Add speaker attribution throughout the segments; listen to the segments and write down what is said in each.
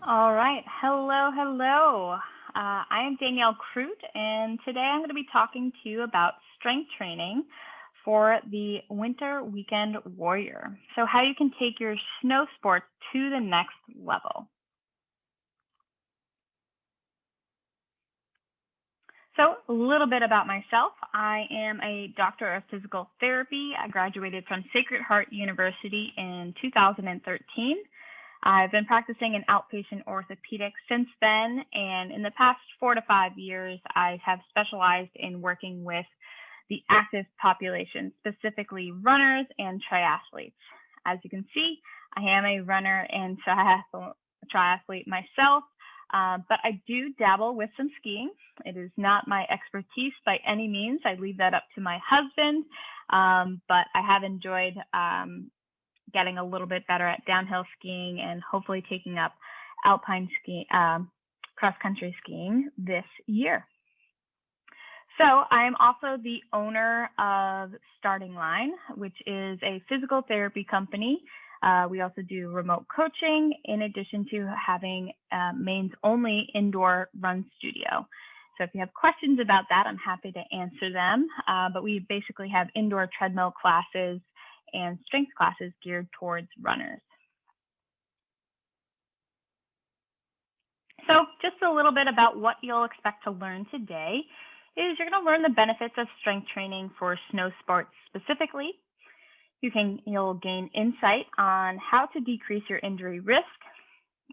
Speaker 1: All right. Hello, hello. I am Danielle Kroot, and today I'm going to be talking to you about strength training for the winter weekend warrior. So how you can take your snow sports to the next level. So a little bit about myself. I am a doctor of physical therapy. I graduated from Sacred Heart University in 2013. I've been practicing in outpatient orthopedics since then, and in the past 4 to 5 years, I have specialized in working with the active population, specifically runners and triathletes. As you can see, I am a runner and triathlete myself, but I do dabble with some skiing. It is not my expertise by any means. I leave that up to my husband, but I have enjoyed getting a little bit better at downhill skiing and hopefully taking up alpine skiing, cross-country skiing this year. So I am also the owner of Starting Line, which is a physical therapy company. We also do remote coaching in addition to having Maine's only indoor run studio. So if you have questions about that, I'm happy to answer them. But we basically have indoor treadmill classes and strength classes geared towards runners. So just a little bit about what you'll expect to learn today is you're going to learn the benefits of strength training for snow sports specifically. You'll gain insight on how to decrease your injury risk.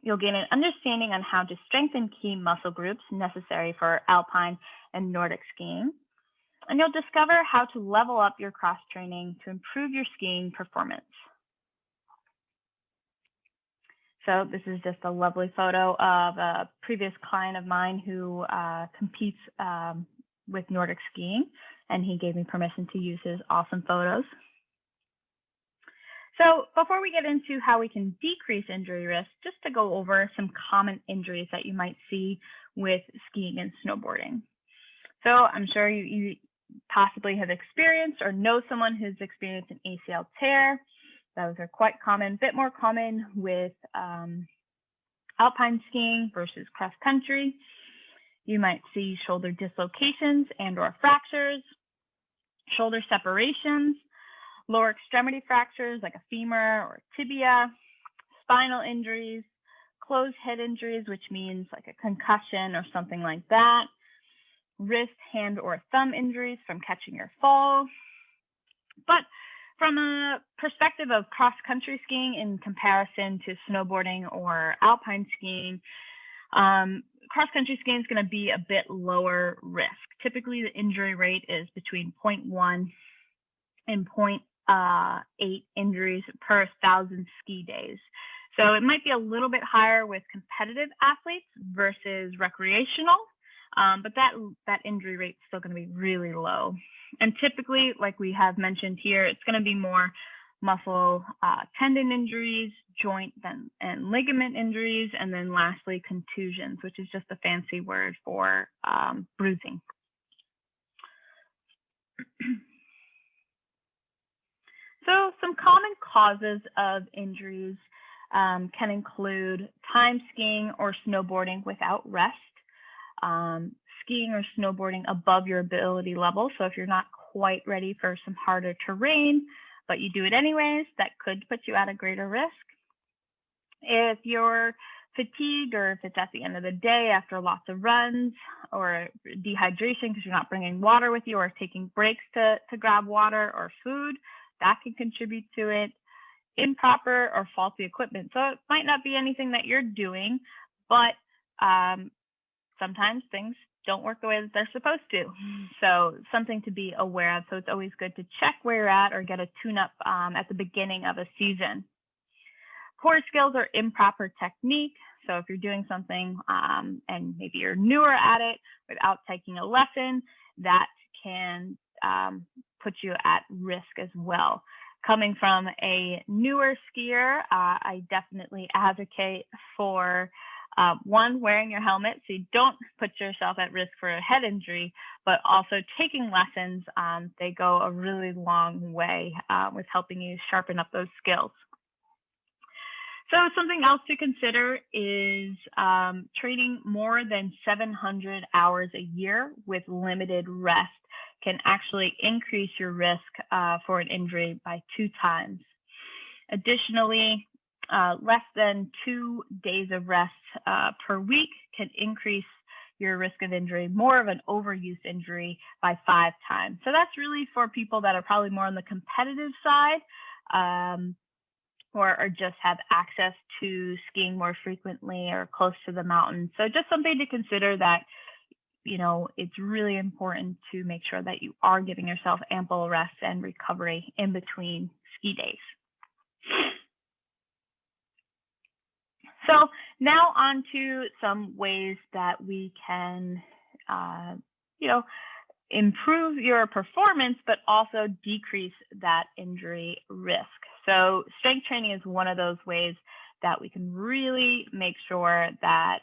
Speaker 1: You'll gain an understanding on how to strengthen key muscle groups necessary for alpine and Nordic skiing. And you'll discover how to level up your cross training to improve your skiing performance. So this is just a lovely photo of a previous client of mine who competes with Nordic skiing, and he gave me permission to use his awesome photos. So before we get into how we can decrease injury risk, just to go over some common injuries that you might see with skiing and snowboarding. So I'm sure you possibly have experienced or know someone who's experienced an ACL tear. Those are quite common, a bit more common with alpine skiing versus cross country. You might see shoulder dislocations and or fractures, shoulder separations, lower extremity fractures like a femur or tibia, spinal injuries, closed head injuries, which means like a concussion or something like that, wrist, hand, or thumb injuries from catching your fall. But from a perspective of cross-country skiing in comparison to snowboarding or alpine skiing, cross-country skiing is going to be a bit lower risk. Typically, the injury rate is between 0.1 and 0.8 injuries per 1,000 ski days. So it might be a little bit higher with competitive athletes versus recreational. But that injury rate is still going to be really low. And typically, like we have mentioned here, it's going to be more muscle tendon injuries, joint and ligament injuries, and then lastly, contusions, which is just a fancy word for bruising. So some common causes of injuries can include time skiing or snowboarding without rest, skiing or snowboarding above your ability level. So if you're not quite ready for some harder terrain, but you do it anyways, that could put you at a greater risk. If you're fatigued or if it's at the end of the day after lots of runs or dehydration because you're not bringing water with you or taking breaks to grab water or food, that can contribute to it. Improper or faulty equipment. So it might not be anything that you're doing, but sometimes things don't work the way that they're supposed to. So something to be aware of. So it's always good to check where you're at or get a tune-up at the beginning of a season. Core skills or improper technique. So if you're doing something and maybe you're newer at it without taking a lesson, that can put you at risk as well. Coming from a newer skier, I definitely advocate for one, wearing your helmet so you don't put yourself at risk for a head injury, but also taking lessons. They go a really long way with helping you sharpen up those skills. So something else to consider is training more than 700 hours a year with limited rest can actually increase your risk for an injury by 2 times. Additionally, less than 2 days of rest per week can increase your risk of injury, more of an overuse injury, by 5 times. So that's really for people that are probably more on the competitive side, or just have access to skiing more frequently or close to the mountain. So just something to consider, that, you know, it's really important to make sure that you are giving yourself ample rest and recovery in between ski days. So now on to some ways that we can, you know, improve your performance, but also decrease that injury risk. So strength training is one of those ways that we can really make sure that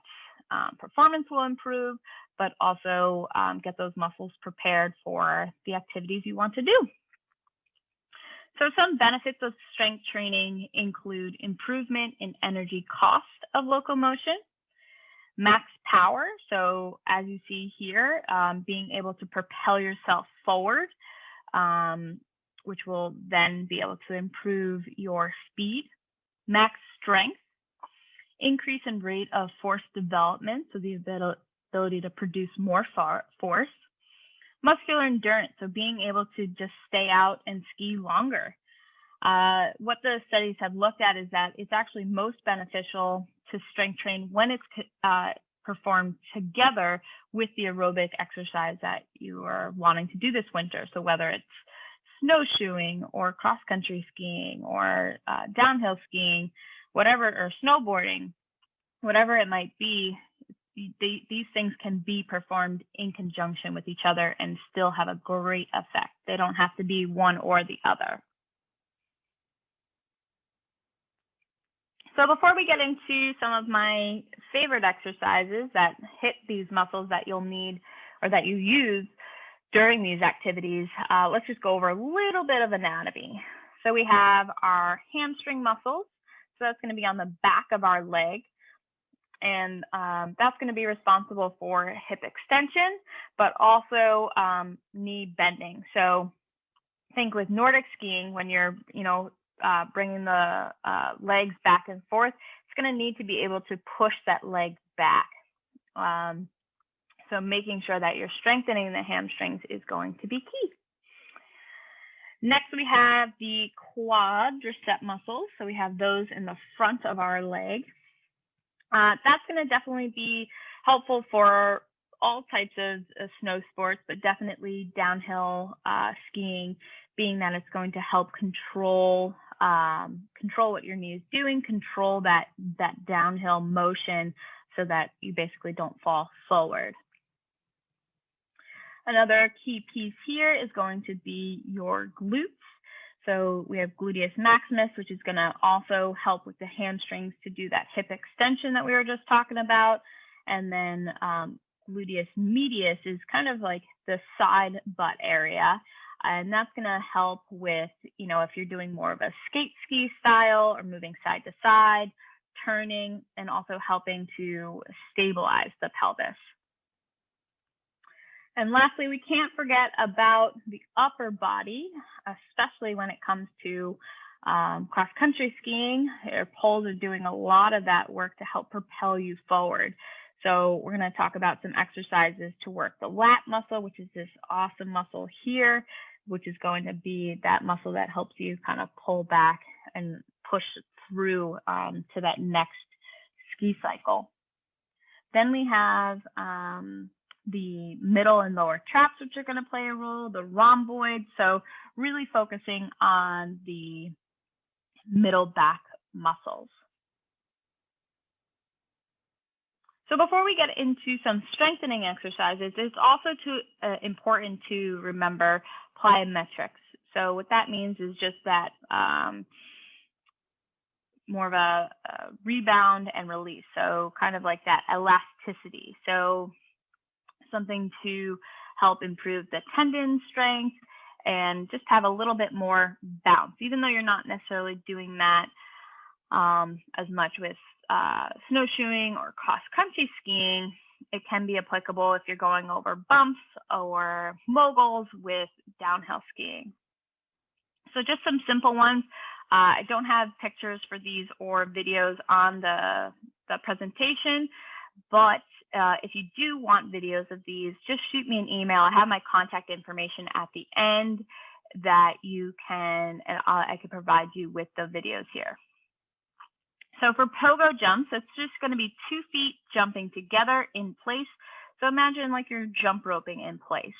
Speaker 1: performance will improve, but also get those muscles prepared for the activities you want to do. So some benefits of strength training include improvement in energy cost of locomotion, max power. So as you see here, being able to propel yourself forward, which will then be able to improve your speed, max strength, increase in rate of force development, so the ability to produce more force, muscular endurance, so being able to just stay out and ski longer. What the studies have looked at is that it's actually most beneficial to strength train when it's performed together with the aerobic exercise that you are wanting to do this winter. So whether it's snowshoeing or cross-country skiing or downhill skiing, whatever, or snowboarding, whatever it might be, these things can be performed in conjunction with each other and still have a great effect. They don't have to be one or the other. So before we get into some of my favorite exercises that hit these muscles that you'll need or that you use during these activities, let's just go over a little bit of anatomy. So we have our hamstring muscles. So that's going to be on the back of our leg. And that's going to be responsible for hip extension, but also knee bending. So think with Nordic skiing, when you're, bringing the legs back and forth, it's going to need to be able to push that leg back. So making sure that you're strengthening the hamstrings is going to be key. Next, we have the quadricep muscles. So we have those in the front of our leg. That's going to definitely be helpful for all types of snow sports, but definitely downhill skiing, being that it's going to help control what your knee is doing, control that downhill motion so that you basically don't fall forward. Another key piece here is going to be your glutes. So we have gluteus maximus, which is going to also help with the hamstrings to do that hip extension that we were just talking about. And then gluteus medius is kind of like the side butt area. And that's going to help with, if you're doing more of a skate ski style or moving side to side, turning, and also helping to stabilize the pelvis. And lastly, we can't forget about the upper body, especially when it comes to cross-country skiing. Your poles are doing a lot of that work to help propel you forward. So we're going to talk about some exercises to work the lat muscle, which is this awesome muscle here, which is going to be that muscle that helps you kind of pull back and push through to that next ski cycle. Then we have the middle and lower traps, which are going to play a role, the rhomboid. So really focusing on the middle back muscles. So before we get into some strengthening exercises, it's also important to remember plyometrics. So what that means is just that more of a rebound and release. So kind of like that elasticity. So something to help improve the tendon strength and just have a little bit more bounce, even though you're not necessarily doing that as much with snowshoeing or cross-country skiing, it can be applicable if you're going over bumps or moguls with downhill skiing. So just some simple ones. I don't have pictures for these or videos on the presentation, but if you do want videos of these, just shoot me an email. I have my contact information at the end that you can, and I can provide you with the videos here. So for pogo jumps, it's just going to be 2 feet jumping together in place. So imagine like you're jump roping in place.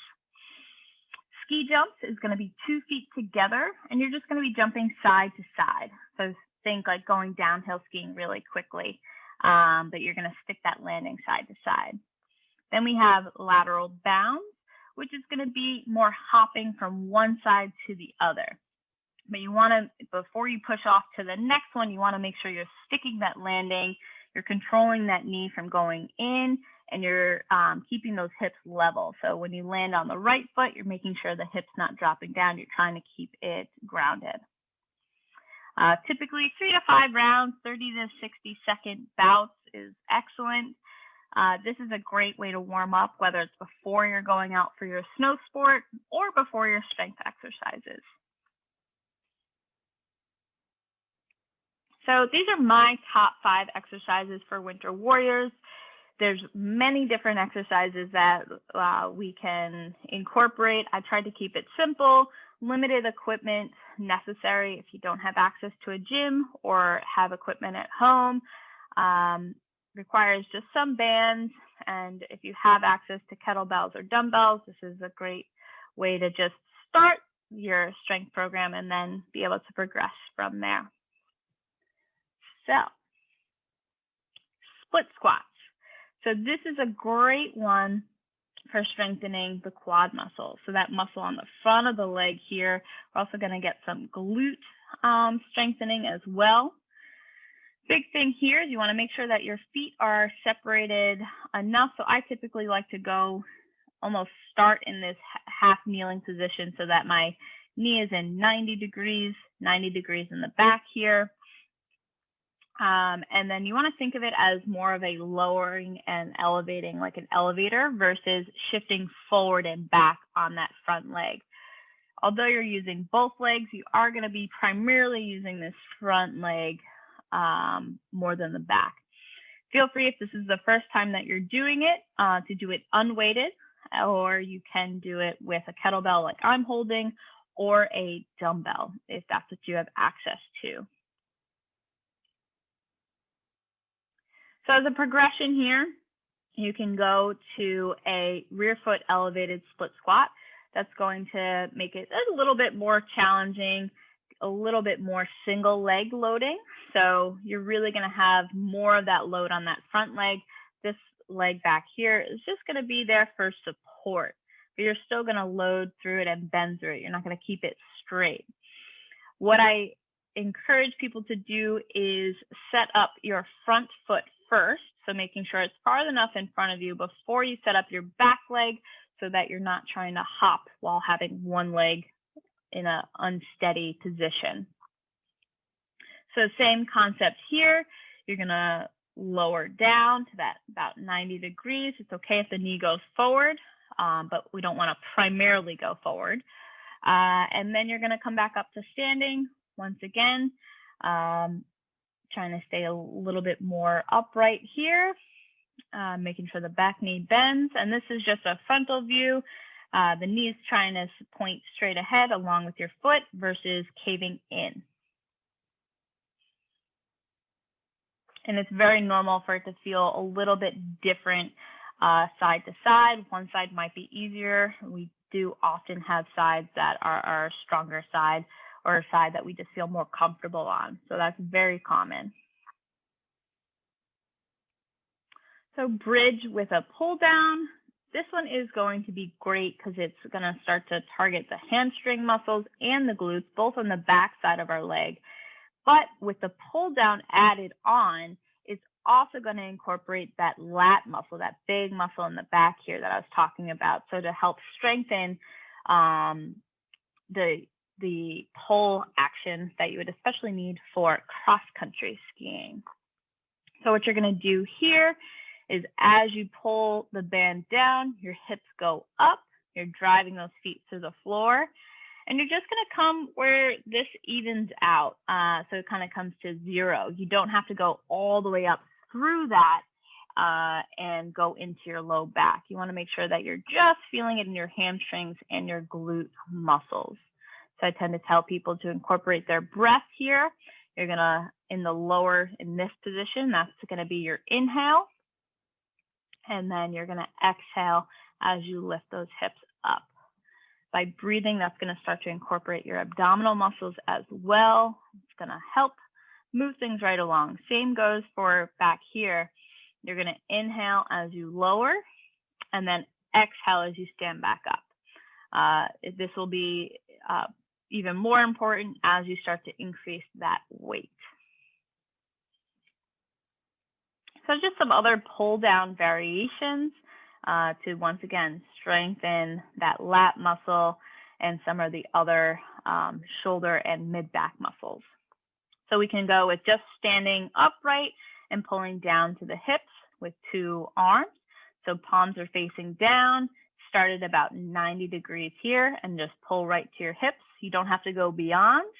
Speaker 1: Ski jumps is going to be 2 feet together, and you're just going to be jumping side to side. So think like going downhill skiing really quickly, but you're going to stick that landing side to side. Then we have lateral bounds, which is going to be more hopping from one side to the other. But you want to, before you push off to the next one, you want to make sure you're sticking that landing, you're controlling that knee from going in, and you're keeping those hips level. So when you land on the right foot, you're making sure the hip's not dropping down. You're trying to keep it grounded. Typically 3 to 5 rounds, 30 to 60 second bouts is excellent. This is a great way to warm up, whether it's before you're going out for your snow sport or before your strength exercises. So these are my top 5 exercises for winter warriors. There's many different exercises that we can incorporate. I tried to keep it simple, limited equipment necessary if you don't have access to a gym or have equipment at home. Requires just some bands, and if you have access to kettlebells or dumbbells, this is a great way to just start your strength program and then be able to progress from there. So, split squats. So this is a great one for strengthening the quad muscle. So that muscle on the front of the leg here. We're also going to get some glute strengthening as well. Big thing here is you want to make sure that your feet are separated enough. So I typically like to go almost start in this half kneeling position so that my knee is in 90 degrees in the back here. And then you want to think of it as more of a lowering and elevating, like an elevator, versus shifting forward and back on that front leg. Although you're using both legs, you are going to be primarily using this front leg more than the back. Feel free, if this is the first time that you're doing it, to do it unweighted, or you can do it with a kettlebell like I'm holding, or a dumbbell if that's what you have access to. So as a progression here, you can go to a rear foot elevated split squat. That's going to make it a little bit more challenging, a little bit more single leg loading. So you're really going to have more of that load on that front leg. This leg back here is just going to be there for support, but you're still going to load through it and bend through it. You're not going to keep it straight. What I encourage people to do is set up your front foot first, so making sure it's far enough in front of you before you set up your back leg so that you're not trying to hop while having one leg in an unsteady position. So same concept here. You're going to lower down to that about 90 degrees. It's okay if the knee goes forward, but we don't want to primarily go forward. And then you're going to come back up to standing once again. Trying to stay a little bit more upright here, making sure the back knee bends. And this is just a frontal view. The knee is trying to point straight ahead along with your foot versus caving in. And it's very normal for it to feel a little bit different side to side. One side might be easier. We do often have sides that are our stronger side, or a side that we just feel more comfortable on. So that's very common. So bridge with a pull down. This one is going to be great because it's going to start to target the hamstring muscles and the glutes, both on the back side of our leg. But with the pull down added on, it's also going to incorporate that lat muscle, that big muscle in the back here that I was talking about. So to help strengthen the pull action that you would especially need for cross-country skiing. So what you're going to do here is as you pull the band down, your hips go up, you're driving those feet to the floor, and you're just going to come where this evens out. So it kind of comes to 0. You don't have to go all the way up through that and go into your low back. You want to make sure that you're just feeling it in your hamstrings and your glute muscles. So I tend to tell people to incorporate their breath here. You're going to, in this position, that's going to be your inhale. And then you're going to exhale as you lift those hips up. By breathing, that's going to start to incorporate your abdominal muscles as well. It's going to help move things right along. Same goes for back here. You're going to inhale as you lower, and then exhale as you stand back up. This will be even more important as you start to increase that weight. So just some other pull down variations to once again strengthen that lat muscle and some of the other shoulder and mid back muscles. So we can go with just standing upright and pulling down to the hips with 2 arms. So palms are facing down, start at about 90 degrees here and just pull right to your hips. You don't have to go beyond.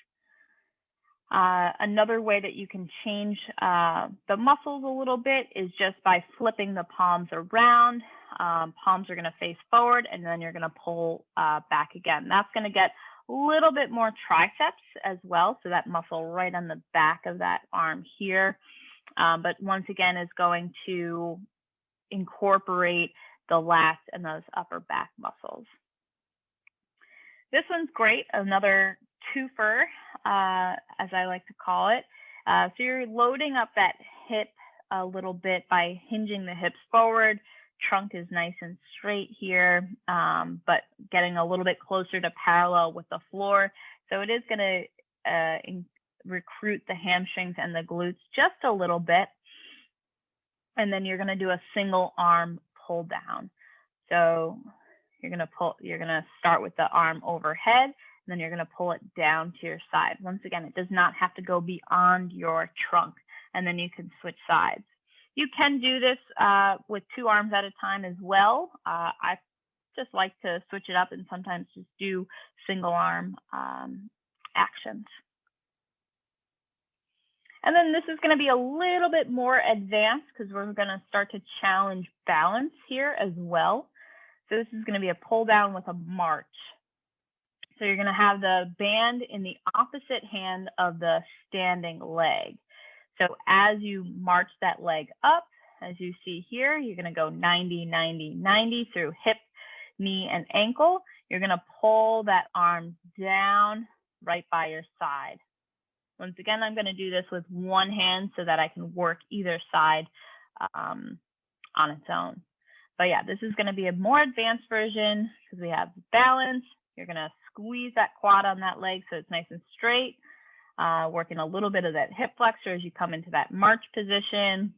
Speaker 1: Another way that you can change the muscles a little bit is just by flipping the palms around. Palms are going to face forward, and then you're going to pull back again. That's going to get a little bit more triceps as well, so that muscle right on the back of that arm here. But once again, is going to incorporate the lats and those upper back muscles. This one's great, another twofer, as I like to call it. So you're loading up that hip a little bit by hinging the hips forward. Trunk is nice and straight here, but getting a little bit closer to parallel with the floor. So it is going to recruit the hamstrings and the glutes just a little bit. And then you're going to do a single arm pull down. So you're going to start with the arm overhead, and then you're going to pull it down to your side. Once again, it does not have to go beyond your trunk, and then you can switch sides. You can do this with 2 arms at a time as well. I just like to switch it up and sometimes just do single arm actions. And then this is going to be a little bit more advanced because we're going to start to challenge balance here as well. So this is going to be a pull down with a march. So you're going to have the band in the opposite hand of the standing leg. So as you march that leg up, as you see here, you're going to go 90, 90, 90 through hip, knee, and ankle. You're going to pull that arm down right by your side. Once again, I'm going to do this with one hand so that I can work either side on its own. But yeah, this is going to be a more advanced version because we have balance. You're going to squeeze that quad on that leg so it's nice and straight, working a little bit of that hip flexor as you come into that march position.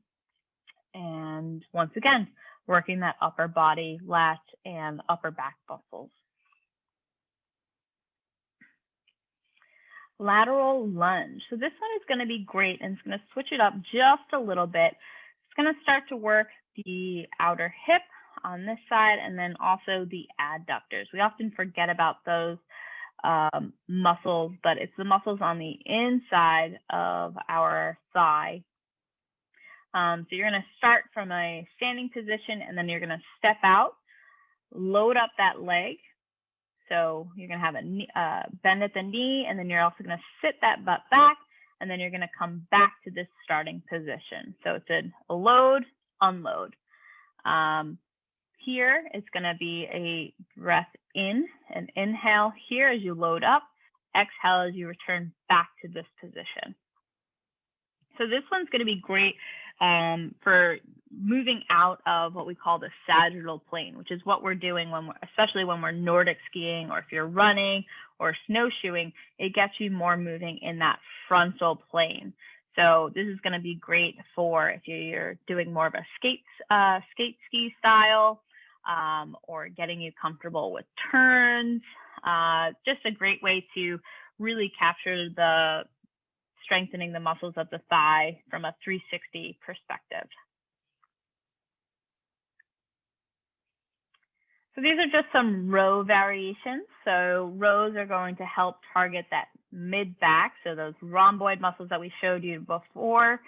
Speaker 1: And once again, working that upper body, lat, and upper back muscles. Lateral lunge. So this one is going to be great, and it's going to switch it up just a little bit. It's going to start to work the outer hip on this side and then also the adductors. We often forget about those muscles, but it's the muscles on the inside of our thigh. So you're going to start from a standing position, and then you're going to step out, load up that leg. So you're going to have a bend at the knee, and then you're also going to sit that butt back, and then you're going to come back to this starting position. So it's a load, unload. Here, it's going to be a breath in, an inhale here as you load up, exhale as you return back to this position. So this one's going to be great for moving out of what we call the sagittal plane, which is what we're doing especially when we're Nordic skiing, or if you're running or snowshoeing, it gets you more moving in that frontal plane. So this is going to be great for if you're doing more of a skate ski style, or getting you comfortable with turns. Just a great way to really capture the strengthening the muscles of the thigh from a 360 perspective. So these are just some row variations. So rows are going to help target that mid-back, so those rhomboid muscles that we showed you before,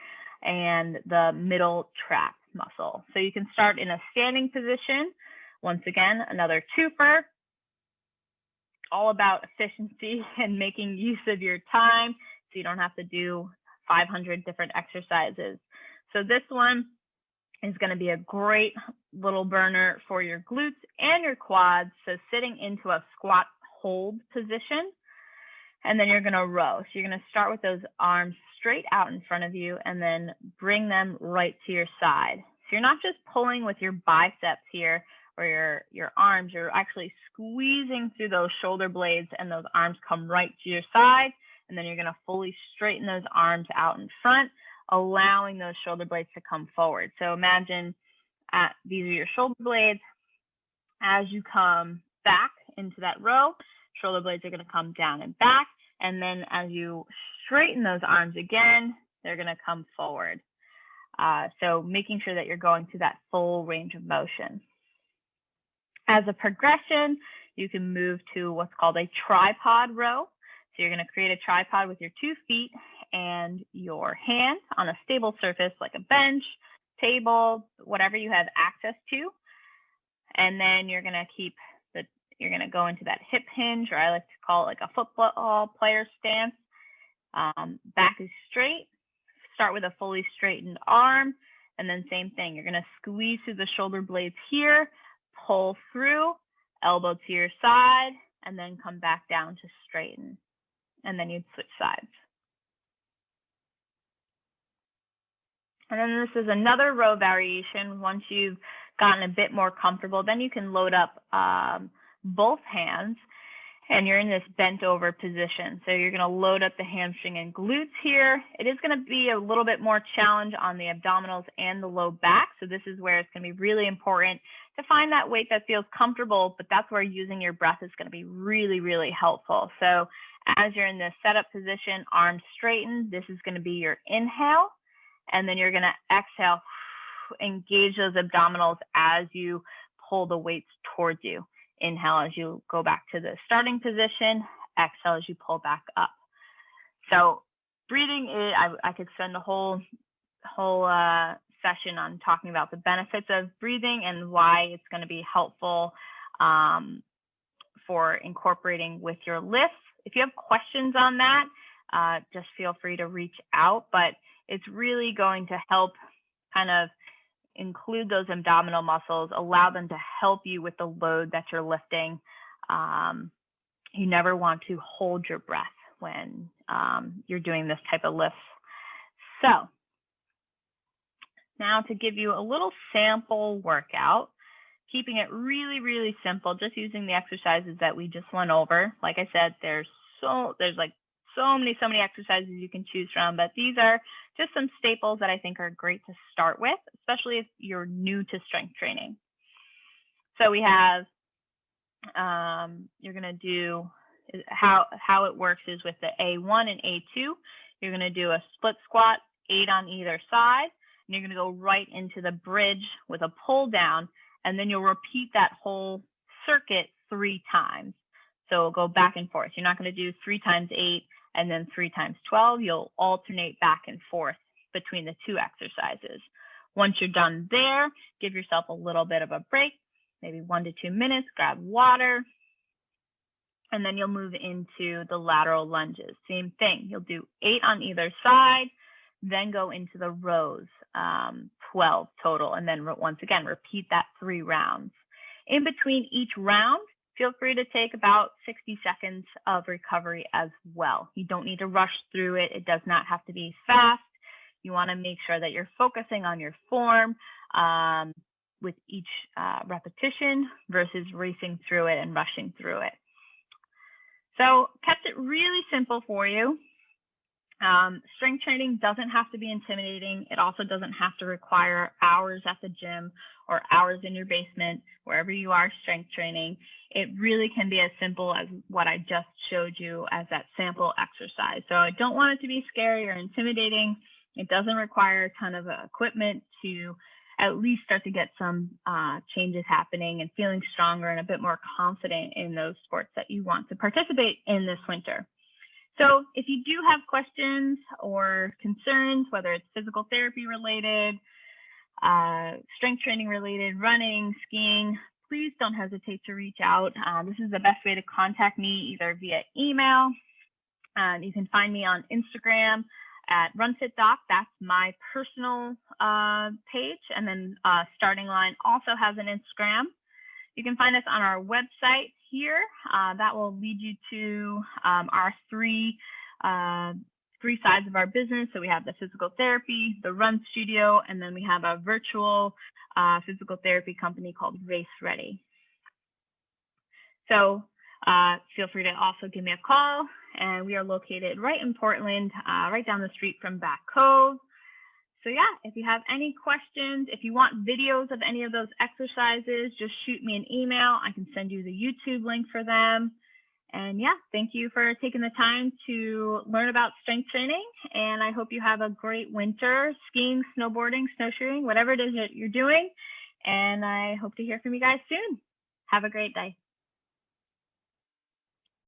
Speaker 1: and the middle trap muscle. So you can start in a standing position. Once again, another twofer, all about efficiency and making use of your time so you don't have to do 500 different exercises. So this one is going to be a great little burner for your glutes and your quads. So sitting into a squat hold position, and then you're going to row. So you're going to start with those arms straight out in front of you and then bring them right to your side. So you're not just pulling with your biceps here or your arms, you're actually squeezing through those shoulder blades, and those arms come right to your side. And then you're going to fully straighten those arms out in front, allowing those shoulder blades to come forward. So imagine these are your shoulder blades. As you come back into that row, shoulder blades are going to come down and back. And then as you straighten those arms again, they're going to come forward. So making sure that you're going through that full range of motion. As a progression, you can move to what's called a tripod row. So you're going to create a tripod with your 2 feet and your hands on a stable surface like a bench, table, whatever you have access to. And then you're going to go into that hip hinge, or I like to call it like a football player stance. Back is straight. Start with a fully straightened arm, and then same thing. You're going to squeeze through the shoulder blades here, pull through, elbow to your side, and then come back down to straighten. And then you'd switch sides. And then this is another row variation. Once you've gotten a bit more comfortable, then you can load up both hands, and you're in this bent over position. So you're going to load up the hamstring and glutes here. It is going to be a little bit more challenge on the abdominals and the low back. So this is where it's going to be really important to find that weight that feels comfortable, but that's where using your breath is going to be really, really helpful. So as you're in this setup position, arms straightened, this is going to be your inhale. And then you're going to exhale, engage those abdominals as you pull the weights towards you. Inhale as you go back to the starting position, exhale as you pull back up. So breathing, I could spend the whole session on talking about the benefits of breathing and why it's going to be helpful for incorporating with your lifts. If you have questions on that, just feel free to reach out, but it's really going to help kind of include those abdominal muscles, allow them to help you with the load that you're lifting. You never want to hold your breath when you're doing this type of lifts. So now to give you a little sample workout, keeping it really, really simple, just using the exercises that we just went over. Like I said, there's like so many exercises you can choose from, but these are just some staples that I think are great to start with, especially if you're new to strength training. So we have, you're going to do, how it works is with the A1 and A2, you're going to do a split squat, 8 on either side, and you're going to go right into the bridge with a pull down, and then you'll repeat that whole circuit 3 times. So it'll go back and forth. You're not going to do 3 times 8 and then 3 times 12. You'll alternate back and forth between the 2 exercises. Once you're done there, give yourself a little bit of a break, maybe 1 to 2 minutes, grab water, and then you'll move into the lateral lunges. Same thing, you'll do 8 on either side, then go into the rows, 12 total, and then once again, repeat that 3 rounds. In between each round, feel free to take about 60 seconds of recovery as well. You don't need to rush through it. It does not have to be fast. You want to make sure that you're focusing on your form with each repetition versus racing through it and rushing through it. So kept it really simple for you. Strength training doesn't have to be intimidating. It also doesn't have to require hours at the gym or hours in your basement, wherever you are strength training. It really can be as simple as what I just showed you as that sample exercise. So I don't want it to be scary or intimidating. It doesn't require a ton of equipment to at least start to get some changes happening and feeling stronger and a bit more confident in those sports that you want to participate in this winter. So if you do have questions or concerns, whether it's physical therapy related, strength training related, running, skiing, please don't hesitate to reach out. This is the best way to contact me, either via email. You can find me on Instagram at RunFitDoc. That's my personal page. And then Starting Line also has an Instagram. You can find us on our website here. That will lead you to our three sides of our business. So we have the physical therapy, the run studio, and then we have a virtual physical therapy company called Race Ready. So feel free to also give me a call. And we are located right in Portland, right down the street from Back Cove. So yeah, if you have any questions, if you want videos of any of those exercises, just shoot me an email. I can send you the YouTube link for them. And yeah, thank you for taking the time to learn about strength training. And I hope you have a great winter skiing, snowboarding, snowshoeing, whatever it is that you're doing. And I hope to hear from you guys soon. Have a great day.